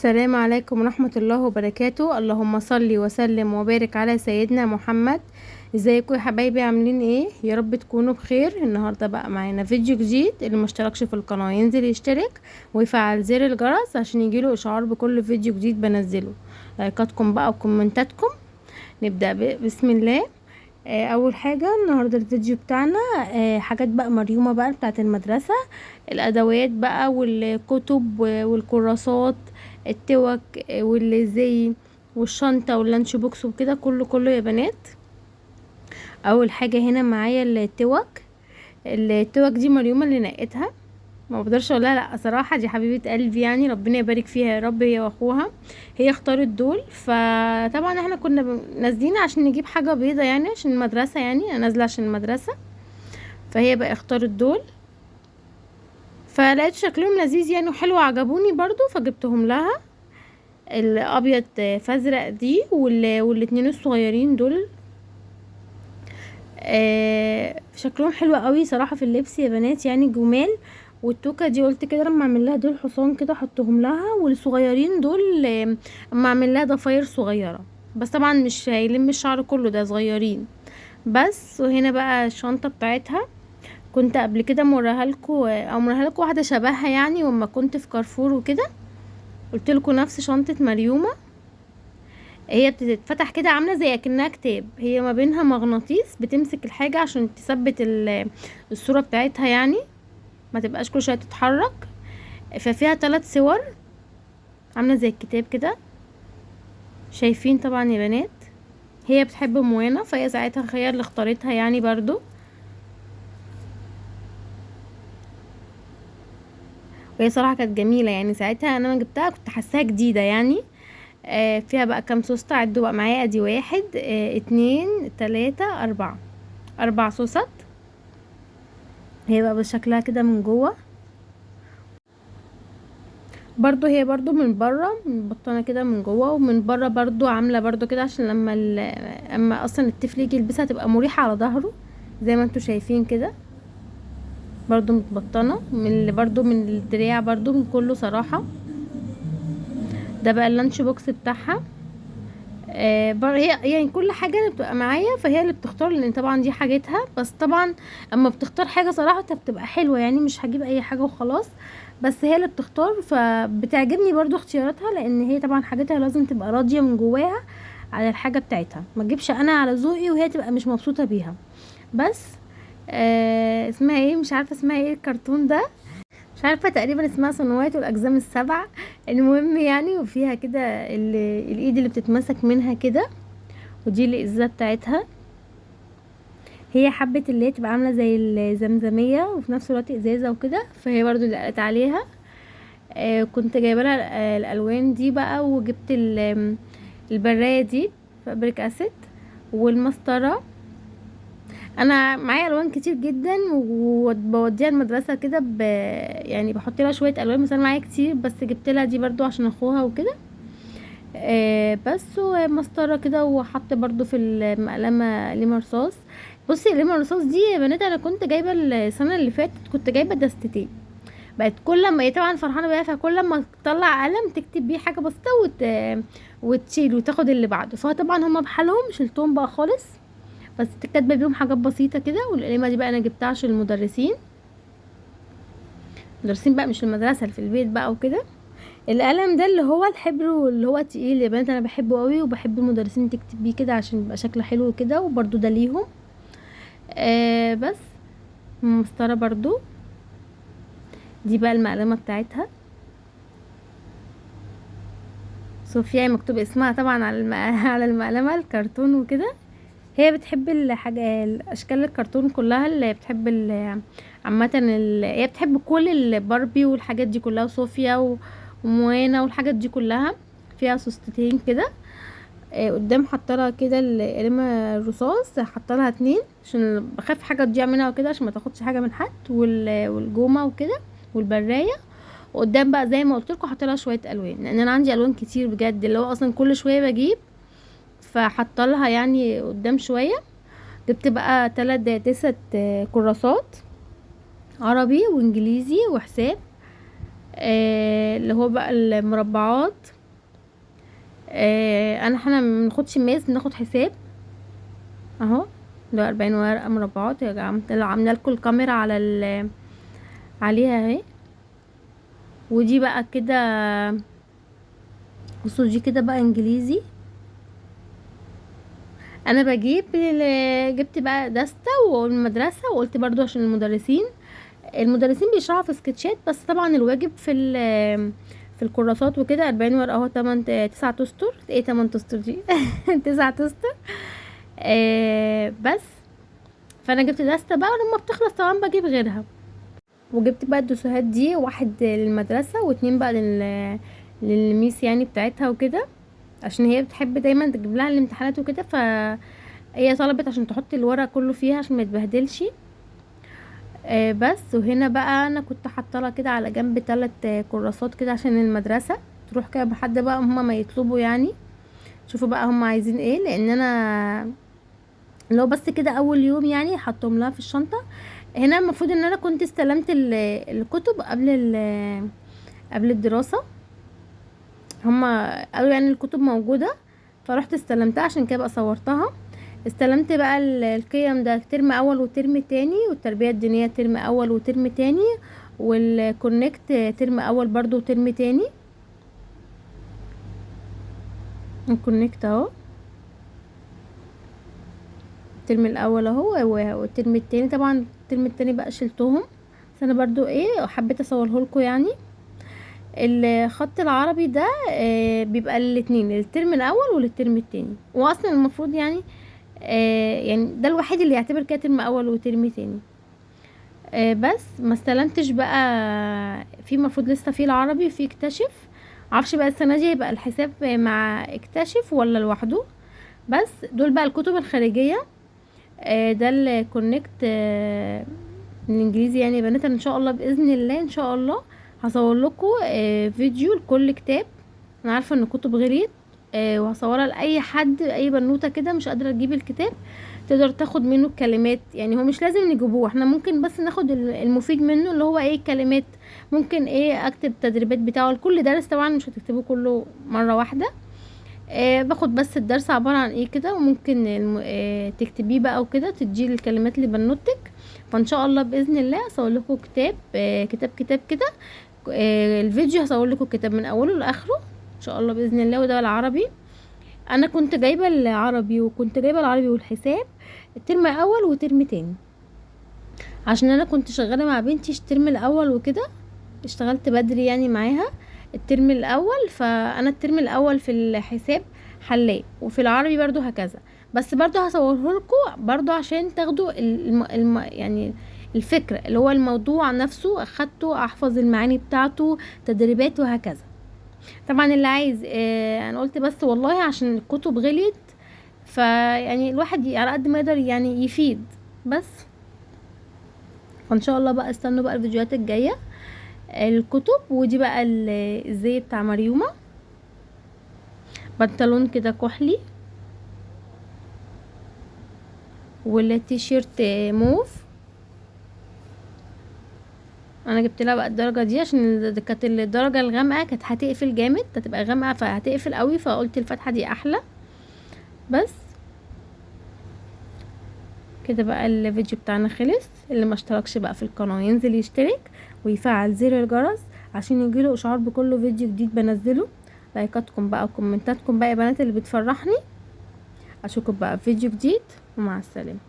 السلام عليكم ورحمة الله وبركاته. اللهم صل وسلم وبارك على سيدنا محمد. ازيكم يا حبايبي؟ عاملين ايه؟ يا رب تكونوا بخير. النهاردة بقى معانا فيديو جديد. اللي مشتركش في القناة ينزل يشترك ويفعل زر الجرس عشان يجيله اشعار بكل فيديو جديد بنزله. لايكاتكم بقى وكومنتاتكم. نبدأ بسم الله. اول حاجة النهاردة الفيديو بتاعنا حاجات بقى مريومة بقى بتاعت المدرسة، الادوات بقى والكتب والكراسات، التوك والزي والشنطة واللانش بوكس وكده، كله يا بنات. اول حاجة هنا معايا التوك دي مريومة اللي نقتها، ما بقدرش اقولها لا صراحة، دي حبيبة قلبي يعني، ربنا يبارك فيها يا رب، هي واخوها. هي اختارت دول، فطبعا احنا كنا نازلين عشان نجيب حاجة بيضة يعني عشان المدرسة، يعني انا نازلة عشان المدرسة، فهي بقى اختارت دول، فلقيت شكلهم لذيذ يعني وحلو، عجبوني برضو فجبتهم لها. الابيض فازرق دي والاتنين الصغيرين دول شكلهم حلو قوي صراحة في اللبس يا بنات، يعني جمال. والتوكة دي قلت كده لما اعمل لها دول حصان كده احطهم لها، والصغيرين دول اما اعمل لها ضفاير صغيرة، بس طبعا مش هيلم الشعر كله، ده صغيرين بس. وهنا بقى الشنطة بتاعتها، كنت قبل كده موريها لكم واحدة شبهها يعني، وما كنت في كارفور وكده قلت لكم نفس شنطة مريومة. هي بتتفتح كده عامله زي اكنها كتاب، هي ما بينها مغناطيس بتمسك الحاجه عشان تثبت الصوره بتاعتها يعني، ما تبقاش كل شويه تتحرك. ففيها 3 صور عامله زي الكتاب كده، شايفين طبعا يا بنات. هي بتحب موانا، فهي ساعتها هي اللي اختارتها يعني برضو. وهي صراحه كانت جميله يعني، ساعتها انا ما جبتها كنت حاساها جديده يعني. فيها بقى كام سوسته، عدوا بقى معايا، ادي 1 2 3 4، 4 سوست. هي بقى بشكلها كده من جوه برضو، هي برضو من بره مبطنه كده من جوه، ومن بره برضو عامله برضو كده عشان اما اصلا الطفل يجي يلبسها تبقى مريحه على ظهره زي ما انتوا شايفين كده. برضو متبطنه برضو من الدراع، برضو من كله صراحه. ده بقى اللانش بوكس بتاعها. هي يعني كل حاجه اللي بتبقى معايا فهي اللي بتختار، لان طبعا دي حاجتها، بس طبعا اما بتختار حاجه صراحه بتبقى حلوه يعني، مش هجيب اي حاجه وخلاص، بس هي اللي بتختار، فبتعجبني برضو اختياراتها، لان هي طبعا حاجتها لازم تبقى راضيه من جواها على الحاجه بتاعتها، ما تجيبش انا على ذوقي وهي تبقى مش مبسوطه بيها. بس اسمها ايه؟ مش عارفه اسمها ايه الكرتون ده، مش عارفه، تقريبا اسمها سنوات والاجزام السبع. المهم يعني، وفيها كده الايد اللي بتتمسك منها كده، ودي الازازه بتاعتها. هي حبت اللي هي تبقى عامله زي الزمزميه وفي نفس الوقت ازازه وكده، فهي برضو اللي قالت عليها. كنت جايبه لها الالوان دي بقى، وجبت البرايه دي فابريك اسيد، والمسطره. انا معايا الوان كتير جدا وبوديها المدرسه كده يعني بحط لها شويه الوان، مثلا معايا كتير بس جبت لها دي برضو عشان اخوها وكده. بس ومسطره كده، وحط برضو في المقلمه قلم رصاص. بصي قلم الرصاص دي يا بنات، انا كنت جايبه السنه اللي فاتت كنت جايبه دستتين، بقت كل ما هي طبعا فرحانه بيها، فكل ما تطلع قلم تكتب بيه حاجه بسيطه وتشيل وتاخد اللي بعده، فطبعا هما بحالهم شلتهم بقى خالص، بس كاتبه بيهم حاجات بسيطه كده. والقلمه دي بقى انا جبتها عشان المدرسين بقى، مش المدرسه، اللي في البيت بقى وكده. القلم ده اللي هو الحبر واللي هو تقيل يا بنات، انا بحبه قوي وبحب المدرسين تكتب بيه كده عشان يبقى شكله حلو كده، وبرده ده ليهم. بس مسطره برضو، دي بقى المقلمه بتاعتها صوفيا، مكتوب اسمها طبعا على على المقلمه الكرتون وكده. هي بتحب الحاجه الاشكال الكرتون كلها، اللي بتحب عامه هي بتحب كل الباربي والحاجات دي كلها، وصوفيا وموانا والحاجات دي كلها. فيها سوستتين كده قدام، حطلها كده القلمة الرصاص، حطلها 2 عشان بخاف حاجه تضيع منها وكده، عشان ما تاخدش حاجه من حد، والجومه وكده والبرايه. وقدام بقى زي ما قلت لكم حطلها شويه الوان، لان انا عندي الوان كتير بجد، اللي هو اصلا كل شويه بجيب، فحطلها يعني قدام شويه. جبت بقى 3 كراسات، عربي وانجليزي وحساب. اللي هو بقى المربعات. احنا ما بناخدش ماس، بناخد حساب اهو. ده 40 ورقة مربعات يا جماعة، عاملة لكم الكاميرا عليها اهي. ودي بقى كده، بصوا دي كده بقى انجليزي. انا جبت بقى دستة والمدرسة، وقلت برضو عشان المدرسين بيشرحوا في سكتشات، بس طبعا الواجب في الكراسات وكده 40 ورقة اهو. 9 تستر، ايه 8 تستر دي 9 تستر. بس فانا جبت دستة بقى، ولما بتخلص طبعا بجيب غيرها. وجبت بقى الدسوهات دي، واحد للمدرسة واتنين بقى للميس يعني بتاعتها وكده، عشان هي بتحب دايما تجيب لها الامتحانات وكده، فهي طلبت عشان تحط الورق كله فيها عشان ما يتبهدلش. بس. وهنا بقى انا كنت حاطه لها كده على جنب 3 كراسات كده عشان المدرسه تروح كده بحد بقى هما ما يطلبوا يعني. شوفوا بقى هما عايزين ايه، لان انا لو بس كده اول يوم يعني حطهم لها في الشنطه. هنا المفروض ان انا كنت استلمت الكتب قبل الدراسه. هما قالوا يعني الكتب موجوده، فرحت استلمتها، عشان كده بقى صورتها. استلمت بقى القيم ده ترم اول وترم تاني، والتربية الدينية ترم اول وترم تاني، والكونكت ترم اول برضو وترم تاني. الكونكت اهو الترم الاول اهو، والترم التاني طبعا الترم التاني بقى شلتهم، بس انا برضو ايه حبيت اصوره لكم يعني. الخط العربي ده بيبقى الاتنين، للترم الاول وللترم التاني، واصلا المفروض يعني ده الوحيد اللي يعتبر كده ترم اول وترم تاني. بس ما استلمتش بقى، في المفروض لسه في العربي وفي اكتشف. معرفش بقى السنه دي هيبقى الحساب مع اكتشف ولا لوحده. بس دول بقى الكتب الخارجيه. ده الكونكت الانجليزي يعني يا بنات. أنا ان شاء الله باذن الله ان شاء الله هصور لكم فيديو لكل كتاب. انا عارفه ان الكتب غليت، وهصورها لاي حد، اي بنوته كده مش قادره تجيب الكتاب تقدر تاخد منه الكلمات. يعني هو مش لازم نجيبوه، احنا ممكن بس ناخد المفيد منه، اللي هو ايه الكلمات. ممكن ايه اكتب التدريبات بتاعه لكل درس، طبعا مش هتكتبه كله مره واحده. باخد بس الدرس عباره عن ايه كده، وممكن تكتبيه بقى وكده، تدي الكلمات لبنوتك. فان شاء الله باذن الله اصور لكم كتاب كتاب كده. الفيديو هصور لكم الكتاب من اوله لاخره ان شاء الله باذن الله. وده العربي، انا كنت جايبه العربي، وكنت جايبه العربي والحساب الترم اول وترم تاني، عشان انا كنت شغاله مع بنتي الترم الاول وكده، اشتغلت بدري يعني معاها الترم الاول. فانا الترم الاول في الحساب حلاه، وفي العربي برضو هكذا. بس برضو هصوره لكم برضو عشان تاخدوا يعني الفكرة، اللي هو الموضوع نفسه اخدته، احفظ المعاني بتاعته، تدريبات وهكذا. طبعا اللي عايز انا قلت بس والله عشان الكتب غليت، فيعني الواحد على قد ما يقدر يعني يفيد بس. فان شاء الله بقى استنوا بقى الفيديوهات الجايه الكتب. ودي بقى الزي بتاع مريومه، بنطلون كده كحلي، والتيشيرت موف. انا جبت لها بقى الدرجه دي عشان كانت الدرجه الغامقه كانت هتقفل جامد، هتبقى غامقه فهتقفل قوي، فقلت الفتحه دي احلى. بس كده بقى الفيديو بتاعنا خلص. اللي ما اشتركش بقى في القناه ينزل يشترك ويفعل زر الجرس عشان يجيله اشعار بكل فيديو جديد بنزله. لايكاتكم بقى وكومنتاتكم بقى يا بنات اللي بتفرحني. اشوفكم بقى في فيديو جديد، ومع السلامه.